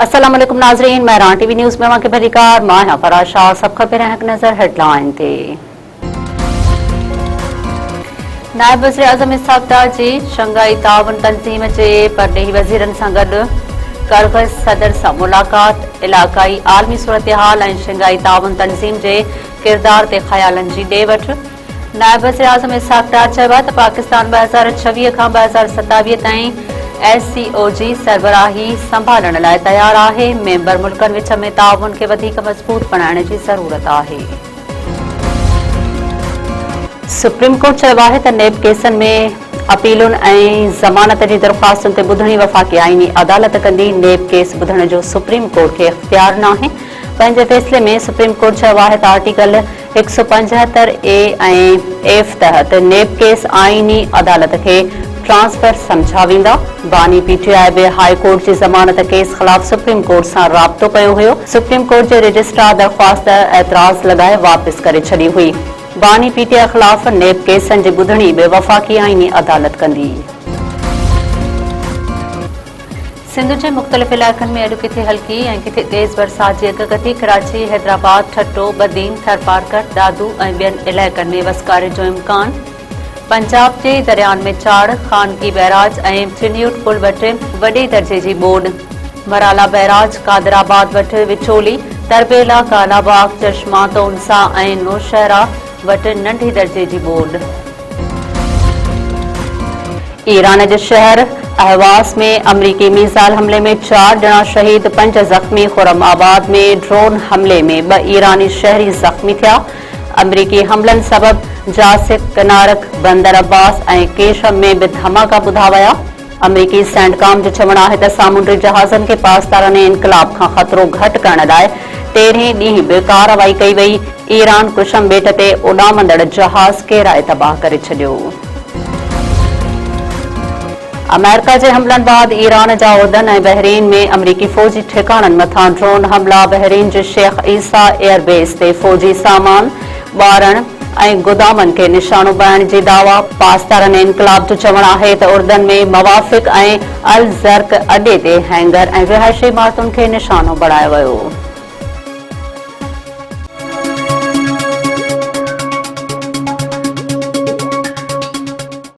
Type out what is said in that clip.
अस्सलाम वालेकुम नाज़रीन, मैं रान टीवी न्यूज़ में वहाँ के भरीकार मां फराज शाह। सब खबर है नजर हेडलाइन थे। नायब वज़ीर आज़म इसहाक़ डार जी शंघाई ताउन तंज़ीम के परॾेही वज़ीरनि सां गॾु करगिज़ सदर सां मुलाक़ात, इलाक़ाई आलमी सूरतहाल ऐं शंघाई ताउन तंज़ीम के किरदार ते ख़यालनि जी ॾे वठि। नायब वज़ीर आज़म इसहाक़ डार चयो आहे त पाकिस्तान 2026 खां 2027 ताईं SCO जी सरबराही संभालण लाइ तयार आहे। मेंबर मुल्कनि विच में ताउन खे वधीक मज़बूत बनाइण जी ज़रूरत आहे। सुप्रीम कोर्ट चयो आहे त नेब केसनि में अपीलुनि ऐं ज़मानत जी दरख़्वास्तुनि ते ॿुधणी वफ़ाक़ी आईनी अदालत कंदी। नेब केस ॿुधण जो सुप्रीम कोर्ट खे इख़्तियार नाहे। पंहिंजे फ़ैसिले में सुप्रीम कोर्ट चयो आहे त आर्टिकल 175A ऐं F तहत नेब केस आईनी अदालत खे ट्रांसफर समझा वेंदा। बानी PTI बि हाई कोर्ट जी ज़मानत केस ख़िलाफ़ सुप्रीम कोर्ट सां राब्तो कयो हुयो। सुप्रीम कोर्ट जे रजिस्ट्रार दरख़्वास्त एतराज़ लॻाए वापसि करे छॾी हुई। बानी PTI ख़िलाफ़ नेब केसनि जी ॿुधणी बि वफ़ाक़ी आईनी अदालत कंदी। सिंध जे मुख़्तलिफ़ इलाइक़नि में अॼु किथे हल्की ऐं किथे तेज़ बरसात जी अॻकथी। कराची, हैदराबाद, ठट्टो, बदीन, थरपारकर, दादू ऐं ॿियनि इलाइक़नि में वसकारे जो इम्कान। पंजाब जे दरियानि में चाड़, खानकी बैराज ऐं चिन्यूट पुल वटि वॾे दर्जे जी ॿोॾ। मराला बैराज, कादराबाद वटि विचोली, तरबेला, कालाबाग, चश्मा, तोनसा ऐं नौशहरा वटि नंढे दर्जे जी ॿोॾ। ईरान जे शहर अहवाज़ में अमरीकी मीज़ाइल हमले में 4 ॼणा शहीद, 5 ज़ख़्मी। खुरमाबाद में ड्रोन हमले में 2 ईरानी शहरी ज़ख़्मी थिया। अमरीकी हमलनि सबबि जासिक, कनारक, बंदर अब्बास ऐं केशम में बि धमाका ॿुधा विया। अमरीकी सेंडकॉम जो चवणु आहे त सामुंडी जहाज़नि खे पाकिस्तानी इनक़लाब खां ख़तरो घटि करण लाइ 13हें ॾींहुं बि कार्रवाई कई वई। ईरान कुशम ॿेट ते उॾामंदड़ जहाज़ केराए तबाह करे छॾियो। अमेरिका जे हमलनि बाद ईरान जा उर्दन ऐं बहरीन में अमरीकी फ़ौजी ठिकाणनि मथां ड्रोन हमला। बहरीन जे शेख ईसा एयरबेस ते फ़ौजी सामान, ॿारनि ऐं गुदामनि खे निशानो बणाइण जी दावा। पाकिस्तानी इनक़लाब जो चवणु आहे त उर्दन में मवाफ़िक़ ऐं अल ज़र्क अॾे ते हैंगर ऐं रिहाइशी इमारतुनि खे निशानो बणायो वियो।